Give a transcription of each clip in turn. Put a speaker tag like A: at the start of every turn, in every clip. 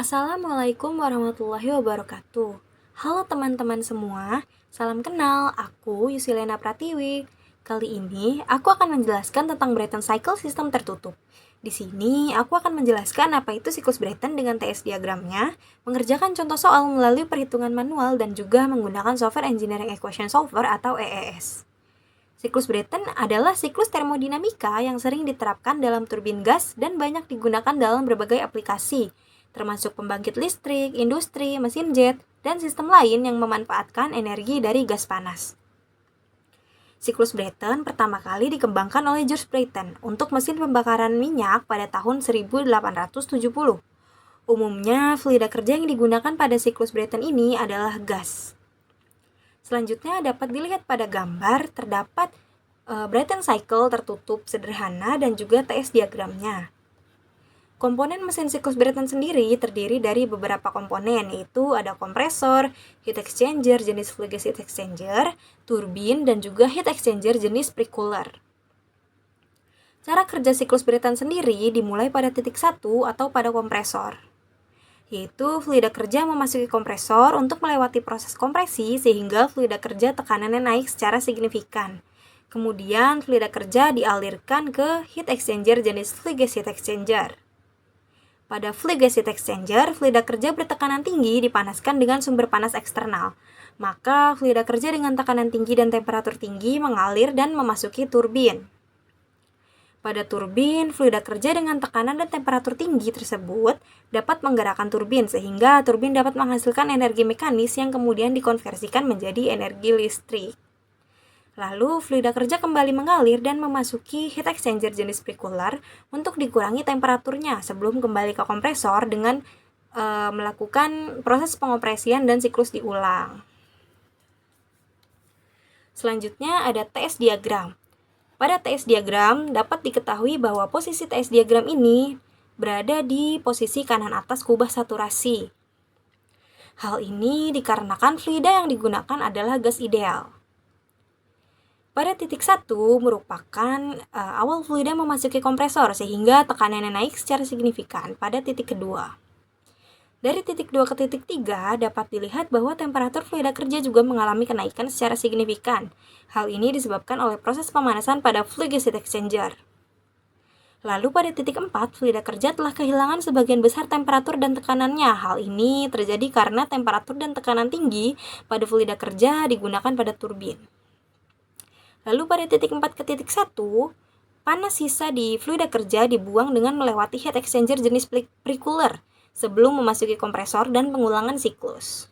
A: Assalamualaikum warahmatullahi wabarakatuh. Halo teman-teman semua, salam kenal, aku Yusilena Pratiwi. Kali ini aku akan menjelaskan tentang Brayton Cycle sistem tertutup. Di sini aku akan menjelaskan apa itu siklus Brayton dengan TS diagramnya, mengerjakan contoh soal melalui perhitungan manual dan juga menggunakan Software Engineering Equation Solver atau EES. Siklus Brayton adalah siklus termodinamika yang sering diterapkan dalam turbin gas dan banyak digunakan dalam berbagai aplikasi, termasuk pembangkit listrik, industri, mesin jet, dan sistem lain yang memanfaatkan energi dari gas panas. Siklus Brayton pertama kali dikembangkan oleh George Brayton untuk mesin pembakaran minyak pada tahun 1870. Umumnya, fluida kerja yang digunakan pada siklus Brayton ini adalah gas. Selanjutnya dapat dilihat pada gambar, terdapat Brayton cycle tertutup sederhana dan juga TS diagramnya. Komponen mesin siklus Brayton sendiri terdiri dari beberapa komponen, yaitu ada kompresor, heat exchanger jenis flue gas heat exchanger, turbin, dan juga heat exchanger jenis pre-cooler. Cara kerja siklus Brayton sendiri dimulai pada titik 1 atau pada kompresor, yaitu fluida kerja memasuki kompresor untuk melewati proses kompresi sehingga fluida kerja tekanannya naik secara signifikan. Kemudian fluida kerja dialirkan ke heat exchanger jenis flue gas heat exchanger. Pada flue gas heat exchanger, fluida kerja bertekanan tinggi dipanaskan dengan sumber panas eksternal. Maka fluida kerja dengan tekanan tinggi dan temperatur tinggi mengalir dan memasuki turbin. Pada turbin, fluida kerja dengan tekanan dan temperatur tinggi tersebut dapat menggerakkan turbin sehingga turbin dapat menghasilkan energi mekanis yang kemudian dikonversikan menjadi energi listrik. Lalu, fluida kerja kembali mengalir dan memasuki heat exchanger jenis pre-cooler untuk dikurangi temperaturnya sebelum kembali ke kompresor dengan melakukan proses pengoperasian dan siklus diulang. Selanjutnya ada TS diagram. Pada TS diagram, dapat diketahui bahwa posisi TS diagram ini berada di posisi kanan atas kubah saturasi. Hal ini dikarenakan fluida yang digunakan adalah gas ideal. Pada titik 1 merupakan awal fluida memasuki kompresor sehingga tekanannya naik secara signifikan pada titik kedua. Dari titik 2 ke titik 3 dapat dilihat bahwa temperatur fluida kerja juga mengalami kenaikan secara signifikan. Hal ini disebabkan oleh proses pemanasan pada flue gas heat exchanger. Lalu pada titik 4, fluida kerja telah kehilangan sebagian besar temperatur dan tekanannya. Hal ini terjadi karena temperatur dan tekanan tinggi pada fluida kerja digunakan pada turbin. Lalu pada titik 4 ke titik 1, panas sisa di fluida kerja dibuang dengan melewati heat exchanger jenis pre-cooler sebelum memasuki kompresor dan pengulangan siklus.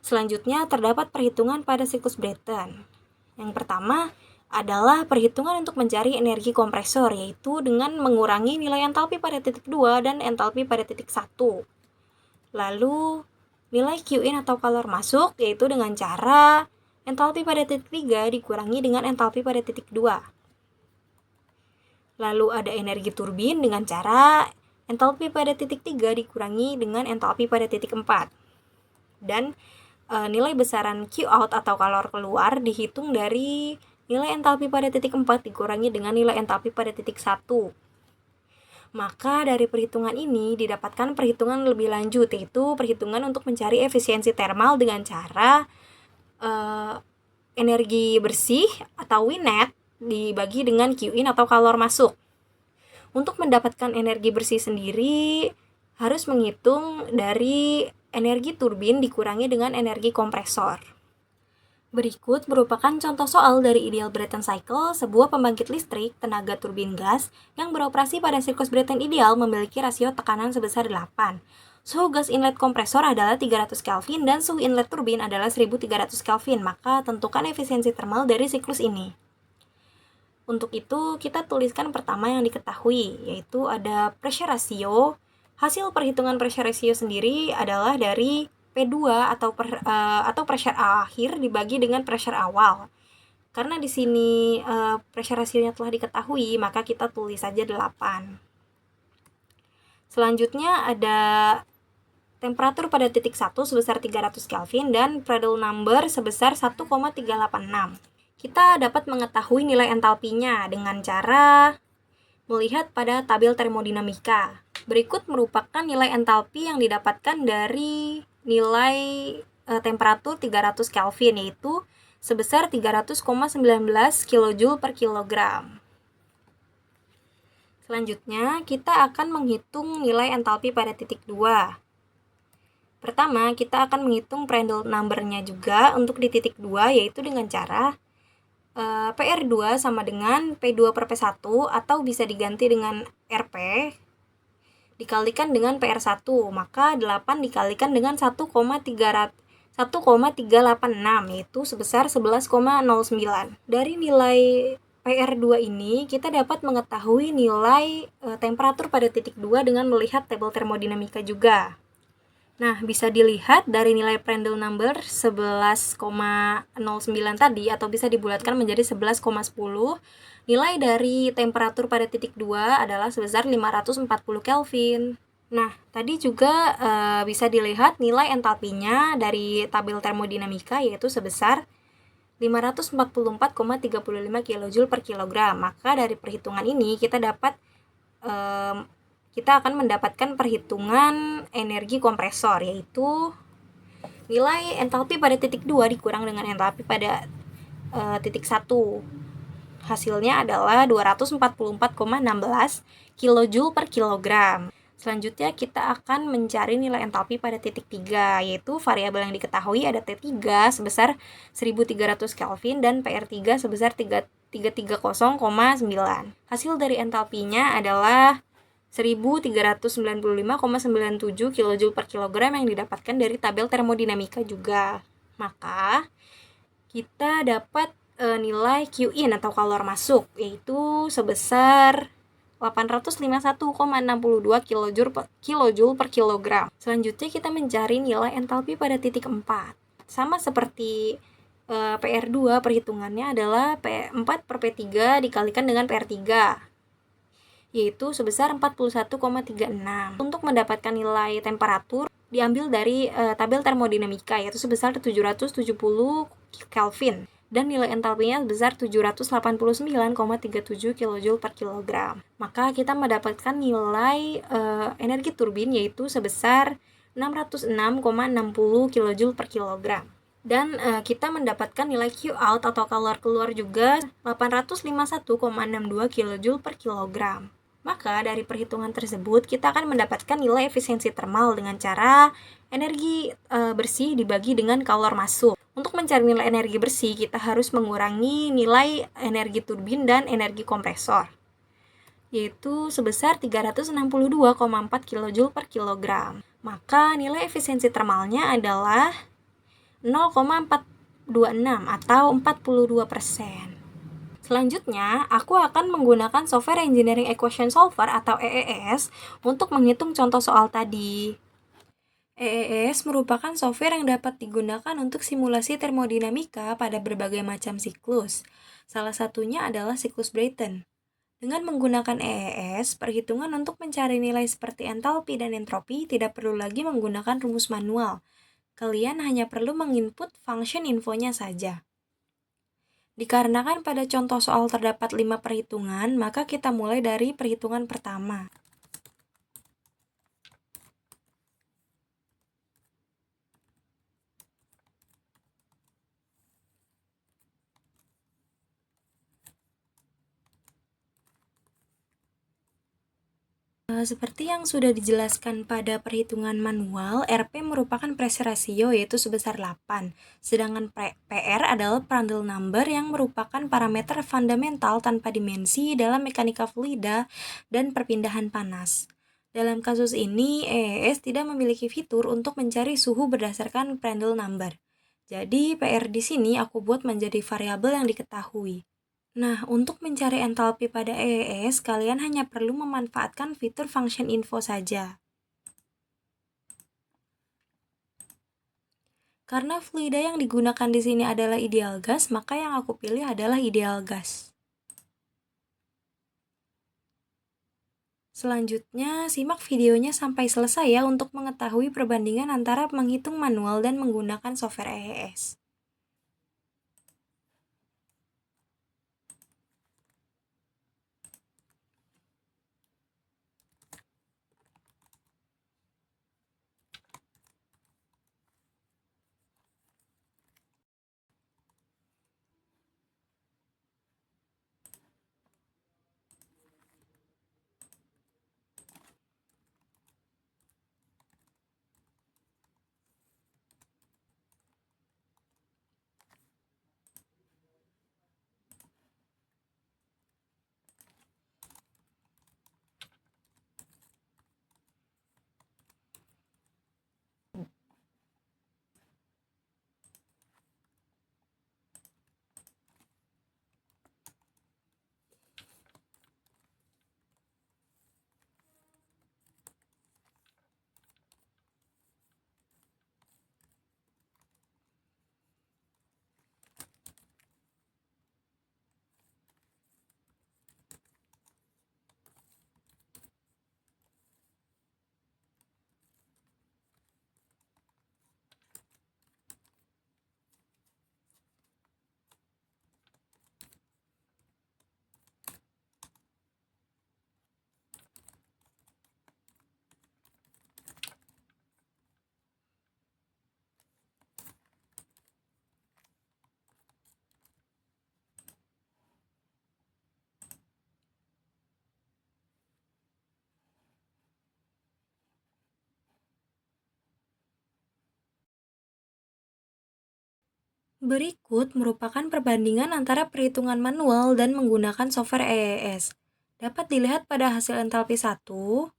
A: Selanjutnya terdapat perhitungan pada siklus Brayton. Yang pertama adalah perhitungan untuk mencari energi kompresor, yaitu dengan mengurangi nilai entalpi pada titik 2 dan entalpi pada titik 1. Lalu nilai Qin atau kalor masuk, yaitu dengan cara entalpi pada titik 3 dikurangi dengan entalpi pada titik 2. Lalu ada energi turbin dengan cara entalpi pada titik 3 dikurangi dengan entalpi pada titik 4. Dan nilai besaran Q out atau kalor keluar dihitung dari nilai entalpi pada titik 4 dikurangi dengan nilai entalpi pada titik 1. Maka dari perhitungan ini didapatkan perhitungan lebih lanjut, yaitu perhitungan untuk mencari efisiensi termal dengan cara energi bersih atau Wnet dibagi dengan Qin atau kalor masuk. Untuk mendapatkan energi bersih sendiri harus menghitung dari energi turbin dikurangi dengan energi kompresor. Berikut merupakan contoh soal dari ideal Brayton cycle, sebuah pembangkit listrik tenaga turbin gas yang beroperasi pada siklus Brayton ideal memiliki rasio tekanan sebesar 8. Suhu gas inlet kompresor adalah 300 Kelvin dan suhu inlet turbin adalah 1300 Kelvin, maka tentukan efisiensi termal dari siklus ini. Untuk itu, kita tuliskan pertama yang diketahui, yaitu ada pressure ratio. Hasil perhitungan pressure ratio sendiri adalah dari P2 atau pressure akhir dibagi dengan pressure awal. Karena di sini pressure ratio-nya telah diketahui, maka kita tulis saja 8. Selanjutnya ada temperatur pada titik 1 sebesar 300 Kelvin dan Prandtl number sebesar 1,386. Kita dapat mengetahui nilai entalpinya dengan cara melihat pada tabel termodinamika. Berikut merupakan nilai entalpi yang didapatkan dari nilai temperatur 300 Kelvin, yaitu sebesar 300,19 kJ per kilogram. Selanjutnya, kita akan menghitung nilai entalpi pada titik 2. Pertama, kita akan menghitung Prandtl number-nya juga untuk di titik 2, yaitu dengan cara PR2 sama dengan P2 per P1, atau bisa diganti dengan RP dikalikan dengan PR1, maka 8 dikalikan dengan 1,386, yaitu sebesar 11,09. Dari nilai PR2 ini, kita dapat mengetahui nilai temperatur pada titik 2 dengan melihat tabel termodinamika juga. Nah, bisa dilihat dari nilai Prandtl number 11,09 tadi, atau bisa dibulatkan menjadi 11,10, nilai dari temperatur pada titik 2 adalah sebesar 540 Kelvin. Nah, tadi juga bisa dilihat nilai entalpinya dari tabel termodinamika, yaitu sebesar 544,35 kJ per kilogram. Maka dari perhitungan ini kita akan mendapatkan perhitungan energi kompresor, yaitu nilai entalpi pada titik 2 dikurang dengan entalpi pada titik 1. Hasilnya adalah 244,16 kJ per kilogram. Selanjutnya kita akan mencari nilai entalpi pada titik 3, yaitu variabel yang diketahui ada T3 sebesar 1300 Kelvin dan PR3 sebesar 330,9. Hasil dari entalpinya adalah 1395,97 kJ per kilogram yang didapatkan dari tabel termodinamika juga. Maka kita dapat nilai Q in atau kalor masuk, yaitu sebesar 851,62 kJ per kilogram. Selanjutnya kita mencari nilai entalpi pada titik 4. Sama seperti PR2, perhitungannya adalah P4 per P3 dikalikan dengan PR3, yaitu sebesar 41,36. Untuk mendapatkan nilai temperatur diambil dari tabel termodinamika, yaitu sebesar 770 Kelvin, dan nilai entalpinya sebesar 789,37 kJ per kilogram. Maka kita mendapatkan nilai energi turbin, yaitu sebesar 606,60 kJ per kilogram. Dan kita mendapatkan nilai Q out atau kalor keluar juga 851,62 kJ per kilogram. Maka dari perhitungan tersebut kita akan mendapatkan nilai efisiensi termal dengan cara energi bersih dibagi dengan kalor masuk. Untuk mencari nilai energi bersih, kita harus mengurangi nilai energi turbin dan energi kompresor, yaitu sebesar 362,4 kJ per kilogram. Maka nilai efisiensi termalnya adalah 0,426 atau 42%. Selanjutnya, aku akan menggunakan Software Engineering Equation Solver atau EES untuk menghitung contoh soal tadi. EES merupakan software yang dapat digunakan untuk simulasi termodinamika pada berbagai macam siklus. Salah satunya adalah siklus Brayton. Dengan menggunakan EES, perhitungan untuk mencari nilai seperti entalpi dan entropi tidak perlu lagi menggunakan rumus manual. Kalian hanya perlu menginput function infonya saja. Dikarenakan pada contoh soal terdapat 5 perhitungan, maka kita mulai dari perhitungan pertama. Seperti yang sudah dijelaskan pada perhitungan manual, RP merupakan pressure ratio yaitu sebesar 8, sedangkan PR adalah Prandtl number yang merupakan parameter fundamental tanpa dimensi dalam mekanika fluida dan perpindahan panas. Dalam kasus ini, EES tidak memiliki fitur untuk mencari suhu berdasarkan Prandtl number. Jadi, PR di sini aku buat menjadi variabel yang diketahui. Nah, untuk mencari entalpi pada EES, kalian hanya perlu memanfaatkan fitur function info saja. Karena fluida yang digunakan di sini adalah ideal gas, maka yang aku pilih adalah ideal gas. Selanjutnya, simak videonya sampai selesai ya untuk mengetahui perbandingan antara menghitung manual dan menggunakan software EES. Berikut merupakan perbandingan antara perhitungan manual dan menggunakan software EES. Dapat dilihat pada hasil entalpi 1,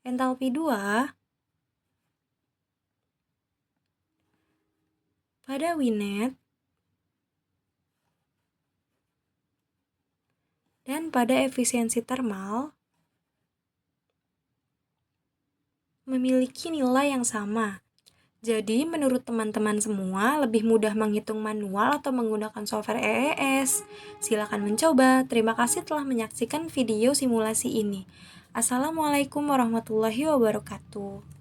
A: entalpi 2, pada Winnet, dan pada efisiensi termal memiliki nilai yang sama. Jadi, menurut teman-teman semua, lebih mudah menghitung manual atau menggunakan software EES? Silakan mencoba. Terima kasih telah menyaksikan video simulasi ini. Assalamualaikum warahmatullahi wabarakatuh.